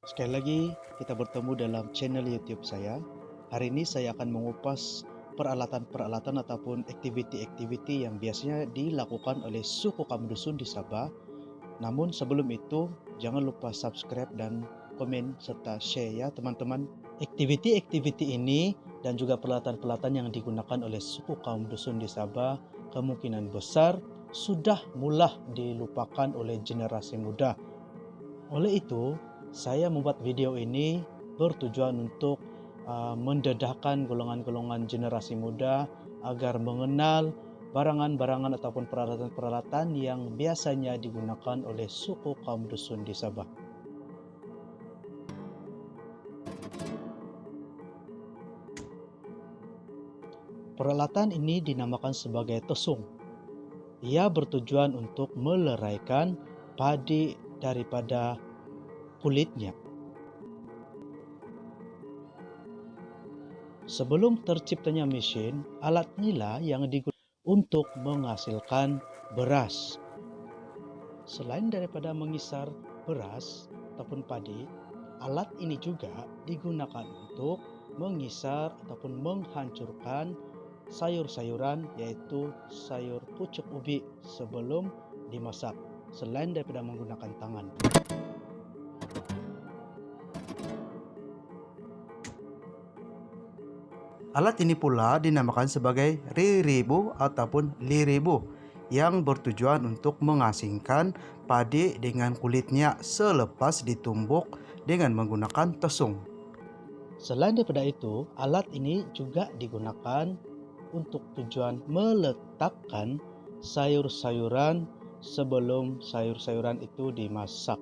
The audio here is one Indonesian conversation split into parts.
Sekali lagi kita bertemu dalam channel YouTube saya. Hari ini saya akan mengupas peralatan-peralatan ataupun aktiviti-aktiviti yang biasanya dilakukan oleh suku kaum dusun di Sabah. Namun sebelum itu, jangan lupa subscribe dan komen serta share ya teman-teman. Aktiviti-aktiviti ini dan juga peralatan-peralatan yang digunakan oleh suku kaum dusun di Sabah kemungkinan besar sudah mulai dilupakan oleh generasi muda. Oleh itu, saya membuat video ini bertujuan untuk mendedahkan golongan-golongan generasi muda agar mengenal barangan-barangan ataupun peralatan-peralatan yang biasanya digunakan oleh suku kaum dusun di Sabah. Peralatan ini dinamakan sebagai tosung. Ia bertujuan untuk meleraikan padi daripada kulitnya. Sebelum terciptanya mesin, alat inilah yang digunakan untuk menghasilkan beras. Selain daripada mengisar beras ataupun padi, alat ini juga digunakan untuk mengisar ataupun menghancurkan sayur-sayuran yaitu sayur pucuk ubi sebelum dimasak. Selain daripada menggunakan tangan. Alat ini pula dinamakan sebagai riribu ataupun liribu yang bertujuan untuk mengasingkan padi dengan kulitnya selepas ditumbuk dengan menggunakan tesung. Selain daripada itu, alat ini juga digunakan untuk tujuan meletakkan sayur-sayuran sebelum sayur-sayuran itu dimasak.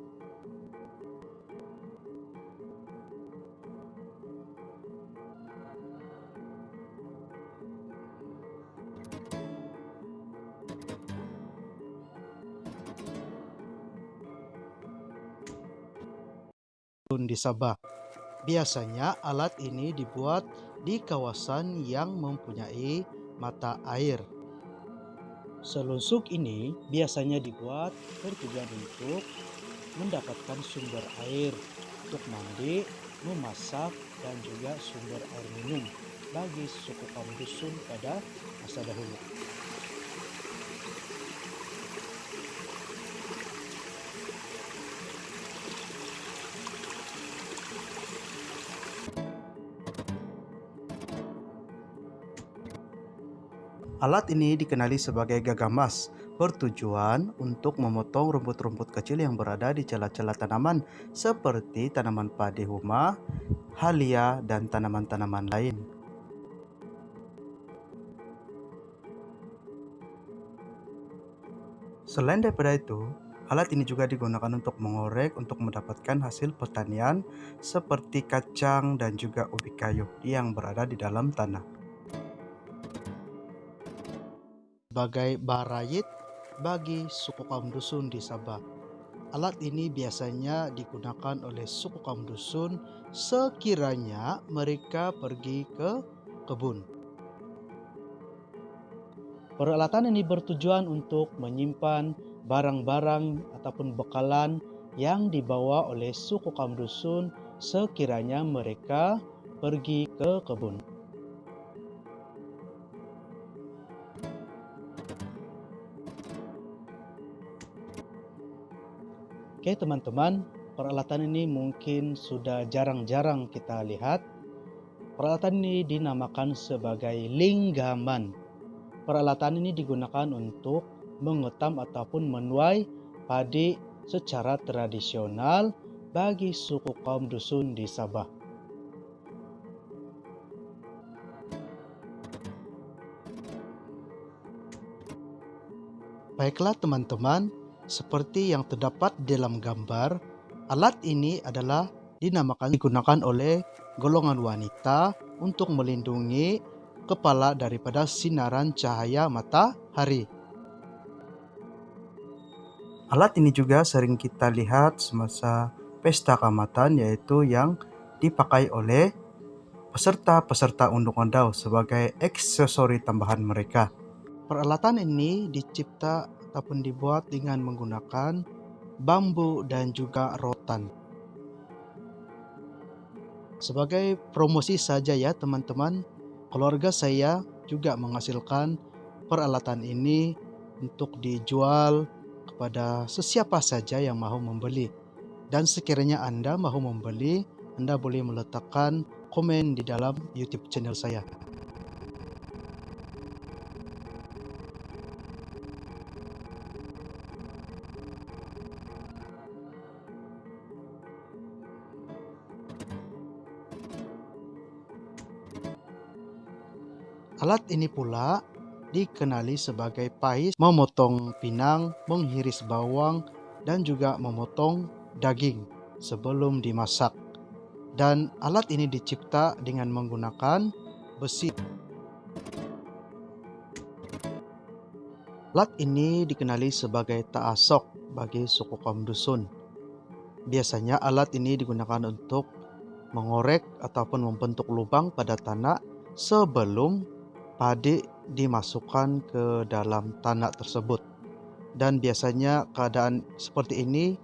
Di Sabah. Biasanya alat ini dibuat di kawasan yang mempunyai mata air. Selusuk ini biasanya dibuat bertujuan untuk mendapatkan sumber air untuk mandi, memasak, dan juga sumber air minum bagi suku kaum dusun pada masa dahulu. Alat ini dikenali sebagai gagamas, bertujuan untuk memotong rumput-rumput kecil yang berada di celah-celah tanaman seperti tanaman padi huma, halia, dan tanaman-tanaman lain. Selain daripada itu, alat ini juga digunakan untuk mengorek untuk mendapatkan hasil pertanian seperti kacang dan juga ubi kayu yang berada di dalam tanah. Sebagai barayit bagi suku kaum dusun di Sabah. Alat ini biasanya digunakan oleh suku kaum dusun sekiranya mereka pergi ke kebun. Peralatan ini bertujuan untuk menyimpan barang-barang ataupun bekalan yang dibawa oleh suku kaum dusun sekiranya mereka pergi ke kebun. Oke teman-teman, peralatan ini mungkin sudah jarang-jarang kita lihat. Peralatan ini dinamakan sebagai linggaman. Peralatan ini digunakan untuk mengetam ataupun menuai padi secara tradisional bagi suku kaum dusun di Sabah. Baiklah teman-teman, seperti yang terdapat dalam gambar, alat ini adalah digunakan oleh golongan wanita untuk melindungi kepala daripada sinaran cahaya matahari. Alat ini juga sering kita lihat semasa pesta kamatan, yaitu yang dipakai oleh peserta-peserta undang ondau sebagai aksesori tambahan mereka. Peralatan ini dicipta ataupun dibuat dengan menggunakan bambu dan juga rotan. Sebagai promosi saja ya teman-teman, keluarga saya juga menghasilkan peralatan ini untuk dijual kepada sesiapa saja yang mau membeli. Dan sekiranya Anda mau membeli, Anda boleh meletakkan komen di dalam YouTube channel saya. Alat ini pula dikenali sebagai pais, memotong pinang, menghiris bawang, dan juga memotong daging sebelum dimasak. Dan alat ini dicipta dengan menggunakan besi. Alat ini dikenali sebagai taasok bagi suku kaum dusun. Biasanya alat ini digunakan untuk mengorek ataupun membentuk lubang pada tanah sebelum padi dimasukkan ke dalam tanah tersebut. Dan biasanya keadaan seperti ini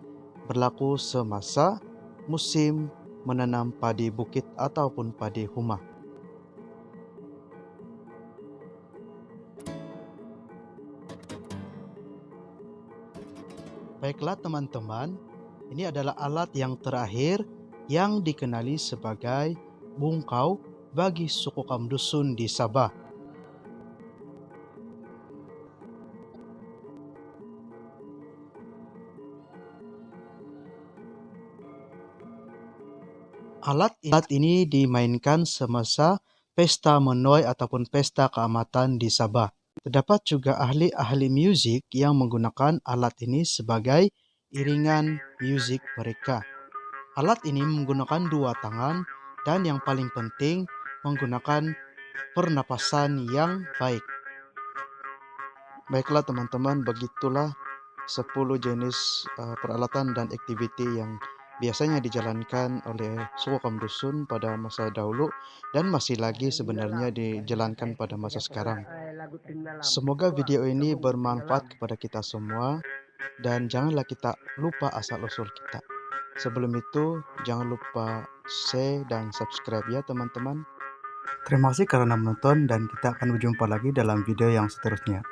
berlaku semasa musim menanam padi bukit ataupun padi humah. Baiklah teman-teman, ini adalah alat yang terakhir yang dikenali sebagai bungkau bagi suku kaum dusun di Sabah. Alat ini dimainkan semasa pesta menuai ataupun pesta keamatan di Sabah. Terdapat juga ahli-ahli musik yang menggunakan alat ini sebagai iringan musik mereka. Alat ini menggunakan dua tangan dan yang paling penting menggunakan pernapasan yang baik. Baiklah teman-teman, begitulah 10 jenis peralatan dan aktiviti yang biasanya dijalankan oleh suku kaum dusun pada masa dahulu dan masih lagi sebenarnya dijalankan pada masa sekarang. Semoga video ini bermanfaat kepada kita semua dan janganlah kita lupa asal-usul kita. Sebelum itu, jangan lupa share dan subscribe ya teman-teman. Terima kasih karena menonton dan kita akan berjumpa lagi dalam video yang seterusnya.